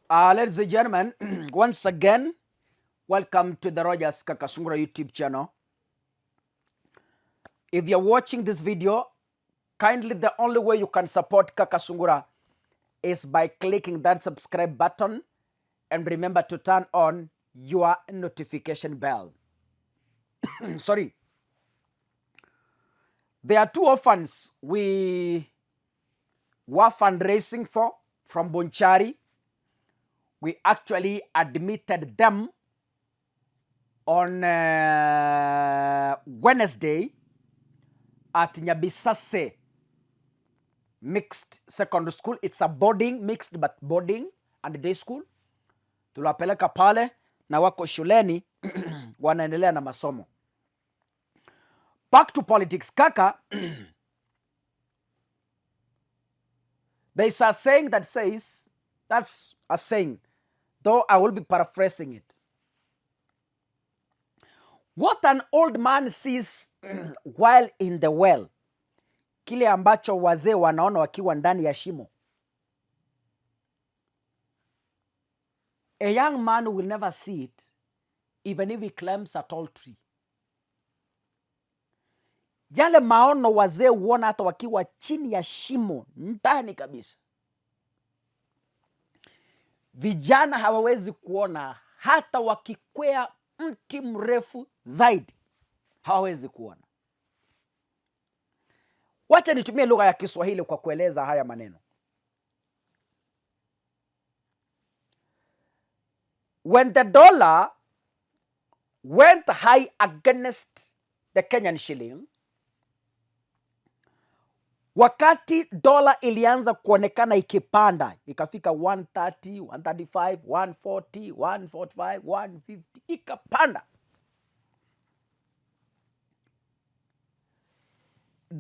Ladies and gentlemen, once again, welcome to the Rogers Kakasungura YouTube channel. If you're watching this video, kindly the only way you can support Kakasungura is by clicking that subscribe button and remember to turn on your notification bell. Sorry. There are two orphans we were fundraising for from Bonchari. We actually admitted them on Wednesday at Nyabisase Mixed Secondary School. It's a boarding, mixed but boarding and day school. Tulapeleka pale na wako shuleni wanaendelea na masomo. Back to politics. Kaka, there's a saying that says, that's a saying, though I will be paraphrasing it. What an old man sees while in the well, kile ambacho wazee wanaona wakiwa ndani ya shimo. A young man will never see it, even if he climbs a tall tree. Yale maono wazee huona hata wakiwa chini ya shimo, ndani kabisa. Vijana hawawezi kuona hata wakikwea mti mrefu zaidi. Hawawezi kuona. Wacha nitumie lugha ya Kiswahili kwa kueleza haya maneno. When the dollar went high against the Kenyan shilling, wakati dola ilianza kuonekana ikipanda, ikafika 130, 135, 140, 145, 150, ikapanda.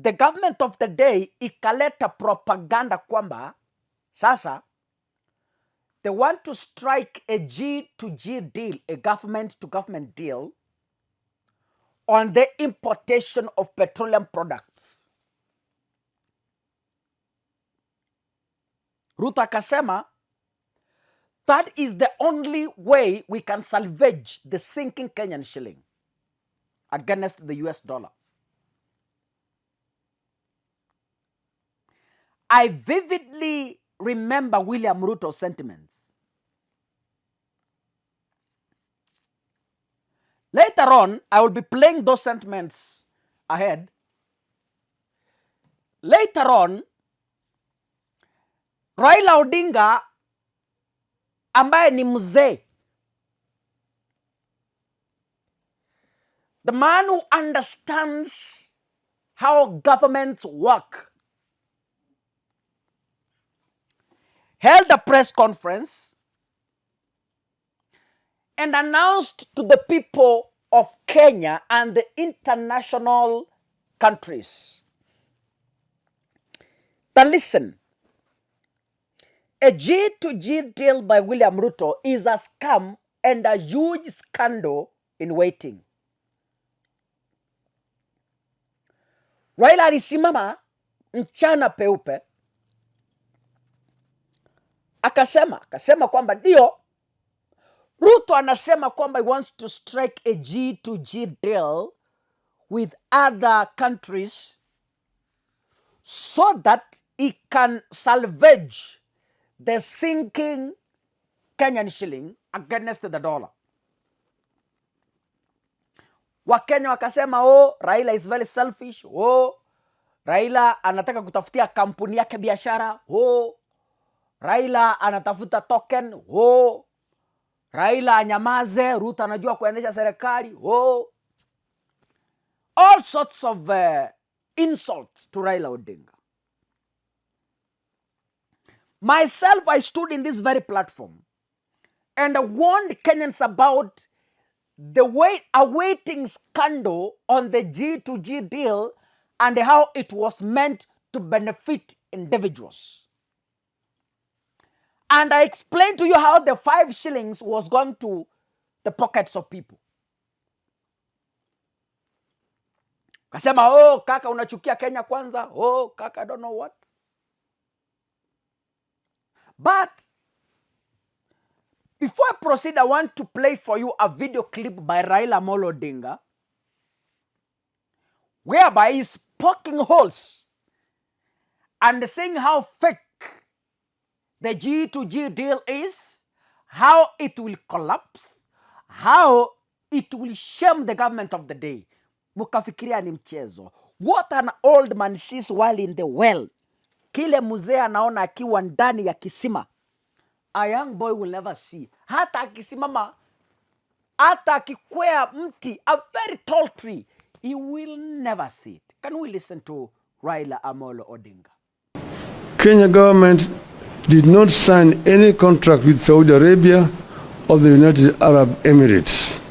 The government of the day ikaleta propaganda kwamba sasa they want to strike a G-to-G deal, a government-to-government deal on the importation of petroleum products. Ruto akasema that is the only way we can salvage the sinking Kenyan shilling against the US dollar. I vividly remember William Ruto's sentiments. Later on, I will be playing those sentiments ahead. Later on, Raila Odinga ambaye ni mzee, the man who understands how governments work, held a press conference and announced to the people of Kenya and the international countries that listen, a G-to-G deal by William Ruto is a scam and a huge scandal in waiting. Raila alisimama mchana peupe akasema kwamba ndio Ruto anasema kwamba he wants to strike a G-to-G deal with other countries so that he can salvage the sinking Kenyan shilling against the dollar. Wakenya wakasema, oh, Raila is very selfish. Oh, Raila anataka kutafutia kampuni yake biashara. Oh, Raila anatafuta token. Oh, Raila anyamaze, Ruto anajua kuendesha serikali. Oh, all sorts of insults to Raila Odinga. Myself, I stood in this very platform and warned Kenyans about the awaiting scandal on the G-to-G deal and how it was meant to benefit individuals. And I explained to you how the 5 shillings was going to the pockets of people. Kasema, oh, kaka unachukia Kenya kwanza. Oh, kaka, I don't know what. But Before I proceed, I want to play for you a video clip by Raila Odinga, whereby he's poking holes and saying how fake the G2G deal is, how it will collapse, how it will shame the government of the day. Mukafikiria ni mchezo. What an old man sees while in the well. Kile mzee anaona akiwa ndani ya kisima, a young boy will never see. Hata akisimama, hata akikwea mti, a very tall tree, he will never see it. Can we listen to Raila Odinga? Kenya government did not sign any contract with Saudi Arabia or the United Arab Emirates.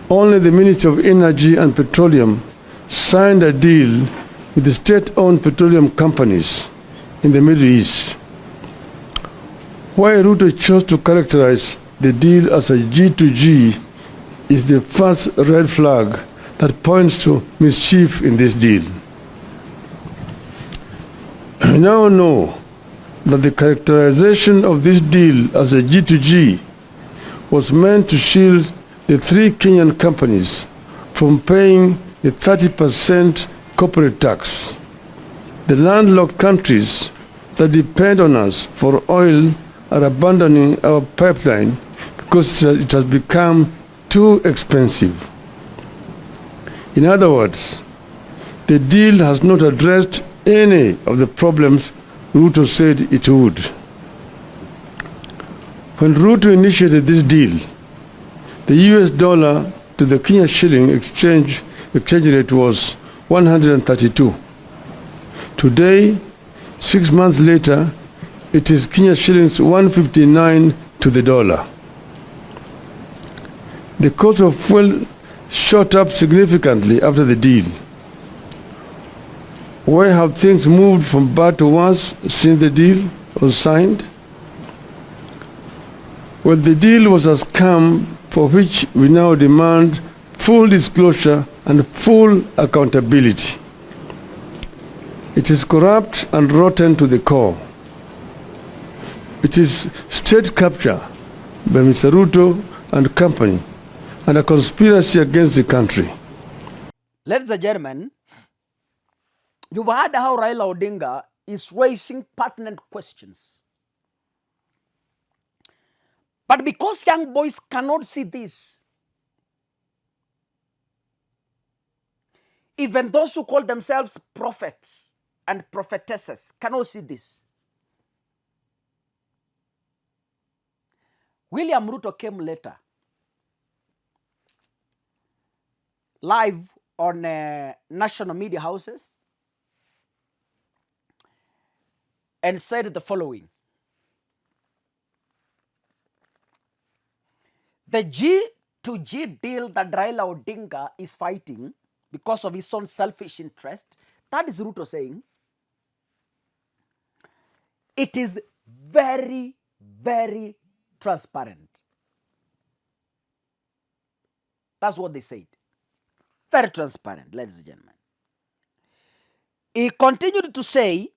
Only the Ministry of Energy and Petroleum signed a deal with the state-owned petroleum companies in the Middle East. Why Ruto chose to characterize the deal as a G2G is the first red flag that points to mischief in this deal. We now know that the characterization of this deal as a G2G was meant to shield the three Kenyan companies from paying the 30% corporate tax. The landlocked countries that depend on us for oil are abandoning our pipeline because it has become too expensive. In other words, the deal has not addressed any of the problems Ruto said it would. When Ruto initiated this deal, the US dollar to the Kenya shilling exchange rate was 132. Today, 6 months later, it is Kenya shillings 159 to the dollar. The cost of fuel shot up significantly after the deal. Why have things moved from bad to worse since the deal was signed? Well, the deal was a scam for which we now demand full disclosure and full accountability. It is corrupt and rotten to the core. It is state capture by Mr. Ruto and company and a conspiracy against the country. Ladies and gentlemen, you've heard how Raila Odinga is raising pertinent questions. But because young boys cannot see this, even those who call themselves prophets and prophetesses cannot see this. William Ruto came later, live on national media houses, and said the following: the G2G deal that Raila Odinga is fighting because of his own selfish interest, that is Ruto saying, it is very, very transparent. That's what they said. Very transparent, ladies and gentlemen. He continued to say,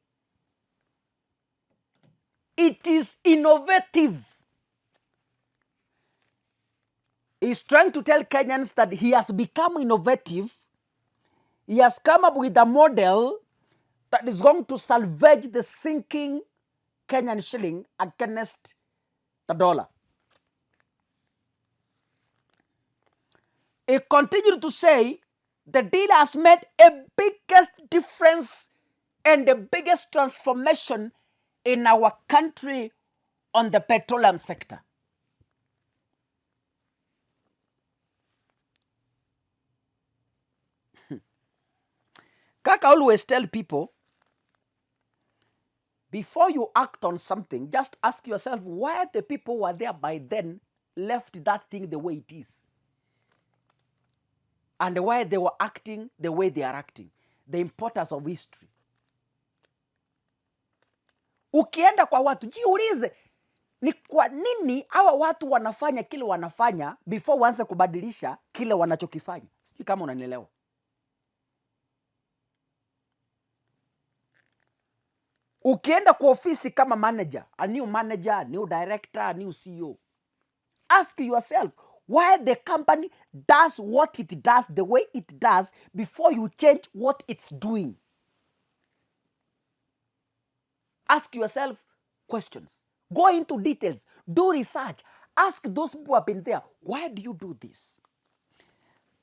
it is innovative. He's trying to tell Kenyans that he has become innovative. He has come up with a model that is going to salvage the sinking Kenyan shilling against the dollar. He continued to say the deal has made a biggest difference and the biggest transformation in our country on the petroleum sector. Kaka always tell people, before you act on something, just ask yourself why the people who were there by then left that thing the way it is. And why they were acting the way they are acting. The importance of history. Ukienda kwa watu, jiulize, ni kwa nini hawa watu wanafanya kile wanafanya before waanze kubadilisha kile wanachokifanya. Sijui kama unanielewa. Ukienda kwa ofisi kama manager, a new director, a new CEO, ask yourself why the company does what it does the way it does before you change what it's doing. Ask yourself questions. Go into details. Do research. Ask those people who have been there, why do you do this?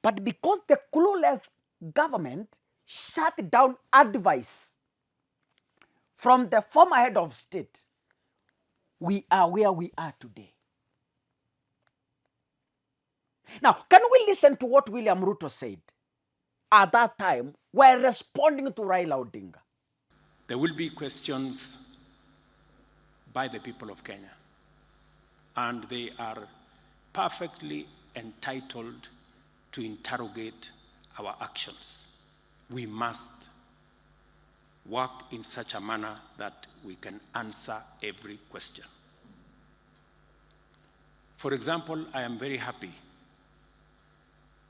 But because the clueless government shut down advice from the former head of state, we are where we are today. Now, can we listen to what William Ruto said at that time while responding to Raila Odinga? There will be questions by the people of Kenya, and they are perfectly entitled to interrogate our actions. We must work in such a manner that we can answer every question. For example, I am very happy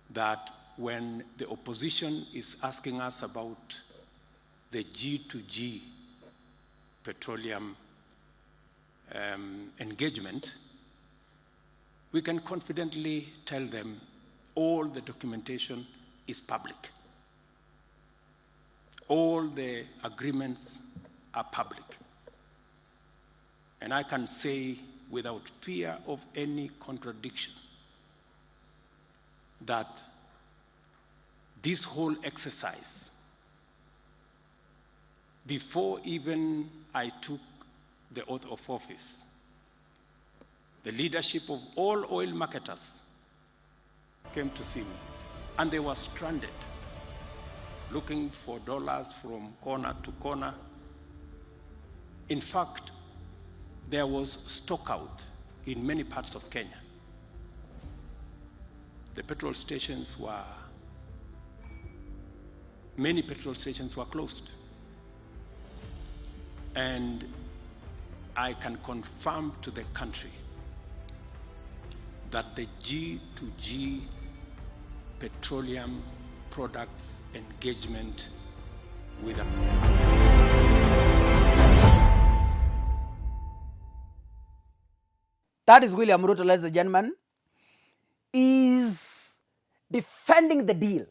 that when the opposition is asking us about the G2G petroleum engagement, we can confidently tell them all the documentation is public. All the agreements are public. And I can say without fear of any contradiction that this whole exercise, before even I took the oath of office, the leadership of all oil marketers came to see me, and they were stranded, looking for dollars from corner to corner. In fact, there was stock out in many parts of Kenya. Many petrol stations were closed. And I can confirm to the country that the G2G petroleum products engagement with That is William Ruto, ladies and gentlemen, is defending the deal.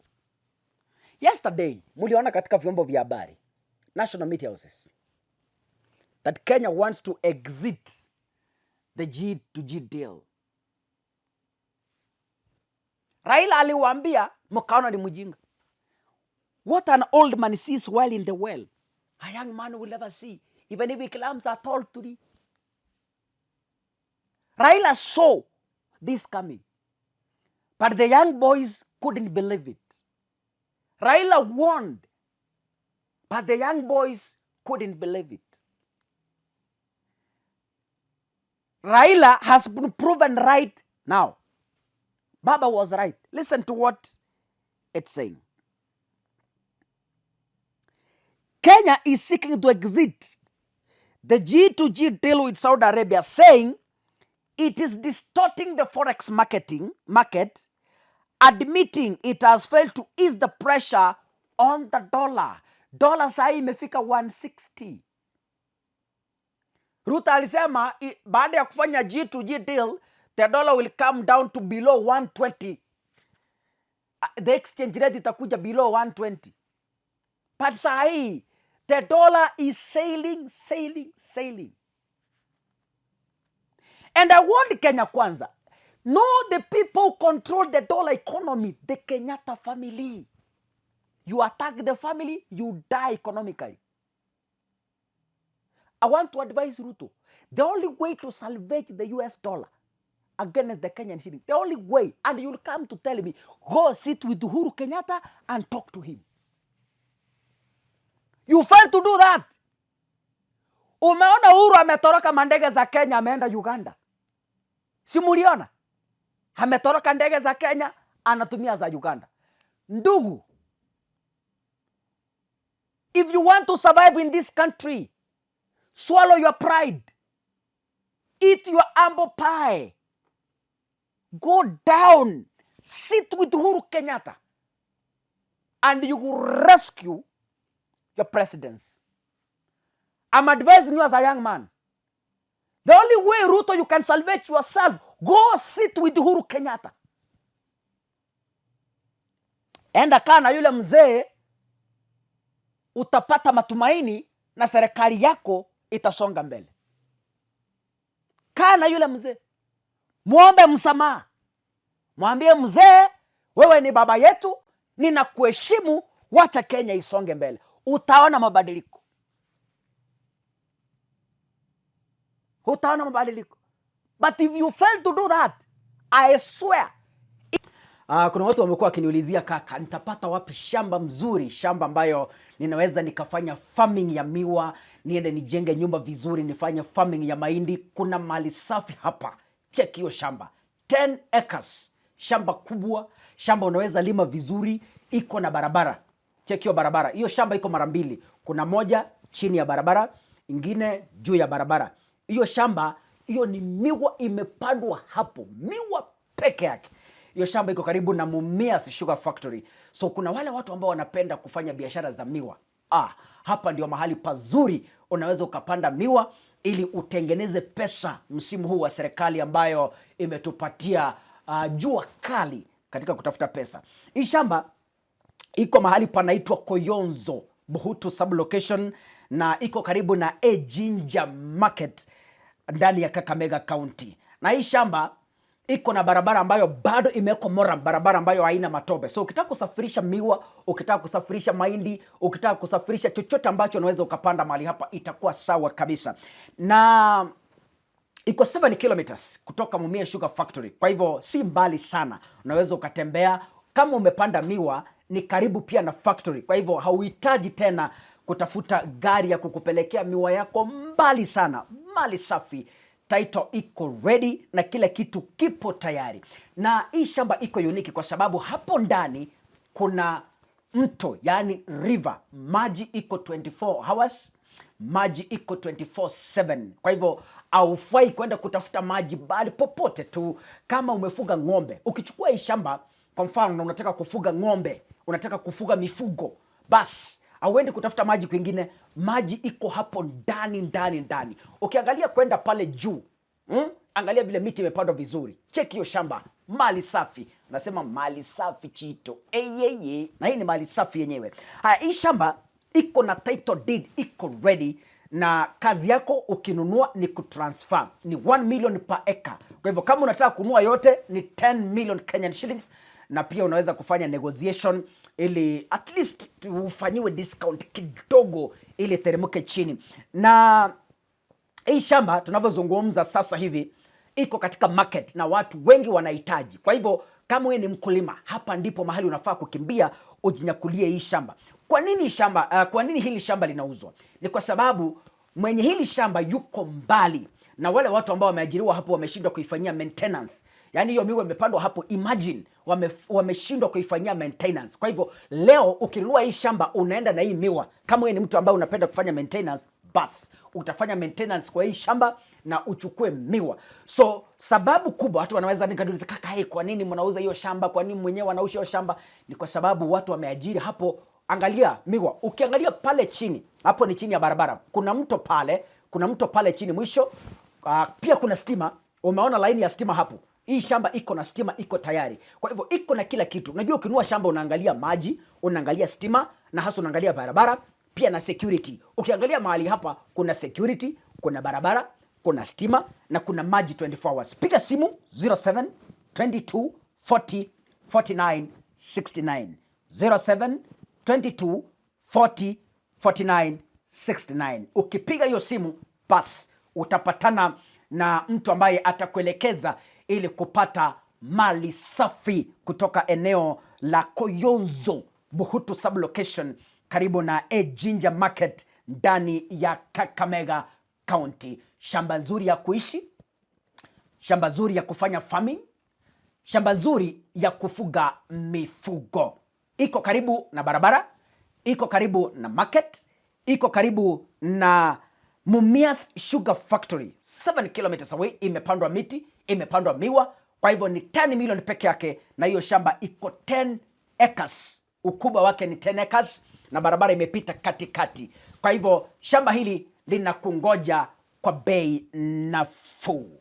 Yesterday, muliona katika vyombo vya habari, national media houses, that Kenya wants to exit the G2G deal. Raila aliwaambia mkaona ni mjinga. What an old man sees while in the well, a young man will never see, even if he climbs a tall tree. Raila saw this coming, but the young boys couldn't believe it. Raila warned, but the young boys couldn't believe it. Raila has been proven right now. Baba was right. Listen to what it's saying. Kenya is seeking to exit the G2G deal with Saudi Arabia, saying it is distorting the forex market, admitting it has failed to ease the pressure on the dollar. Dollar sahi imefika 160. Ruto alisema baada ya kufanya G2G deal, the dollar will come down to below 120. The exchange rate itakuja below 120. But sahi, the dollar is sailing. And I want Kenya Kwanza. No, the people control the dollar economy, the Kenyatta family. You attack the family, you die economically. I want to advise Ruto, the only way to salvage the US dollar against the Kenyan shilling, the only way, and you'll come to tell me, go sit with Uhuru Kenyatta and talk to him. You failed to do that. Umeona Uhuru ametoroka mandege za Kenya ameenda Uganda. Simuliona? Ametoroka ndege za Kenya anatumia za Uganda. Ndugu, if you want to survive in this country, swallow your pride. Eat your humble pie. Go down. Sit with Uhuru Kenyatta. And you will rescue your presidents. I'm advising you as a young man. The only way, Ruto, you can salvage yourself Go sit with Uhuru Kenyatta. Enda kaa na yule mzee, utapata matumaini na serikali yako itasonga mbele. Kaa na yule mzee, muombe msamaha, mwambie mzee, wewe ni baba yetu, ninakuheshimu, wacha Kenya isonge mbele. Utaona mabadiliko. Utaona mabadiliko. But if you fail to do that, I swear. Kuna watu wamekuwa wakiniulizia, kaka, nitapata wapi shamba mzuri, shamba ambayo ninaweza nikafanya farming ya miwa, niende nijenge nyumba vizuri, nifanye farming ya mahindi. Kuna mali safi hapa. Check hiyo shamba. 10 acres. Shamba kubwa, shamba unaweza lima vizuri, iko na barabara. Check hiyo barabara. Hiyo shamba iko mara mbili. Kuna moja chini ya barabara, ingine juu ya barabara. Hiyo shamba, hiyo ni miwa imepandwa hapo. Miwa peke yake. Hiyo shamba iko karibu na Mumias Sugar Factory. So kuna wale watu ambao wanapenda kufanya biashara za miwa. Hapa ndio mahali pazuri unaweza ukapanda miwa ili utengeneze pesa msimu huu wa serikali ambayo imetupatia jua kali katika kutafuta pesa. Hii shamba iko mahali panaitwa Koyonzo, Buhutu sublocation, na iko karibu na Jinja Market ndani ya Kakamega County. Na hii shamba iko na barabara ambayo bado imewekwa moram, barabara ambayo haina matope. So ukitaka kusafirisha miwa, ukitaka kusafirisha mahindi, ukitaka kusafirisha chochote ambacho unaweza ukapanda mahali hapa, itakuwa sawa kabisa. Na iko 7 kilometers kutoka Mumias Sugar Factory. Kwa hivyo si mbali sana. Unaweza ukatembea. Kama umepanda miwa, ni karibu pia na factory. Kwa hivyo hauhitaji tena kutafuta gari ya kukupelekea miwa yako mbali sana. Mali safi. Title iko ready na kila kitu kipo tayari. Na hii shamba iko unique kwa sababu hapo ndani kuna mto, yani river. Maji iko 24 hours. Maji iko 24/7. Kwa hivyo haufai kwenda kutafuta maji bali popote tu. Kama umefuga ng'ombe, ukichukua hii shamba kwa mfano na unataka kufuga ng'ombe, unataka kufuga mifugo, basi hauendi kutafuta maji kwingine. Maji iko hapo ndani. Ukiangalia kwenda pale juu, angalia vile miti imepandwa vizuri. Check hiyo shamba, mali safi. Nasema mali safi Chito. Na hii ni mali safi yenyewe. Hii shamba iko na title deed, iko ready, na kazi yako ukinunua ni kutransfer. Ni 1 million per acre. Kwa hivyo kama unataka kununua yote ni 10 million Kenyan shillings, na pia unaweza kufanya negotiation ili at least ufanyiwe discount kidogo ili teremke chini. Na hii shamba tunavyozungumza sasa hivi iko katika market na watu wengi wanahitaji. Kwa hivyo kama wewe ni mkulima, hapa ndipo mahali unafaa kukimbia ujinyakulie hii shamba. Kwa nini shamba? Kwa nini hili shamba linauzwa? Ni kwa sababu mwenye hili shamba yuko mbali na wale watu ambao wameajiriwa hapo wameshindwa kuifanyia maintenance. Yaani hiyo miwa imepandwa hapo, imagine wameshindwa kuifanyia maintenance. Kwa hivyo leo ukinunua hii shamba unaenda na hii miwa. Kama wewe ni mtu ambaye unapenda kufanya maintenance, bas utafanya maintenance kwa hii shamba na uchukue miwa. So sababu kubwa watu wanaweza nikaduliza, kaka, kwa nini mnauza hiyo shamba? Kwa nini mwenyewe anauza hiyo shamba? Ni kwa sababu watu wameajiri hapo. Angalia miwa. Ukiangalia pale chini, hapo ni chini ya barabara. Kuna mto pale chini mwisho. Pia kuna stima. Umeona laini ya stima hapo. Hii shamba iko na stima, iko tayari. Kwa hivyo iko na kila kitu. Unajua ukinunua shamba unaangalia maji, unaangalia stima, na hasa unaangalia barabara, pia na security. Ukiangalia mahali hapa kuna security, kuna barabara, kuna stima na kuna maji 24 hours. Piga simu 07 22 40 49 69. 07 22 40 49 69. Ukipiga hiyo simu, bas utapatana na mtu ambaye atakuelekeza ili kupata mali safi kutoka eneo la Koyonzo, Buhutu sublocation, karibu na Jinja Market ndani ya Kakamega County. Shamba nzuri ya kuishi, shamba nzuri ya kufanya farming, shamba nzuri ya kufuga mifugo. Iko karibu na barabara, iko karibu na market, iko karibu na Mumias Sugar Factory. 7 kilometers away. Imepandwa miti, imepandwa miwa. Kwa hivyo ni 10 million peke yake, na hiyo shamba iko 10 acres. Ukubwa wake ni 10 acres na barabara imepita katikati. Kwa hivyo shamba hili linakungoja kwa bei nafuu.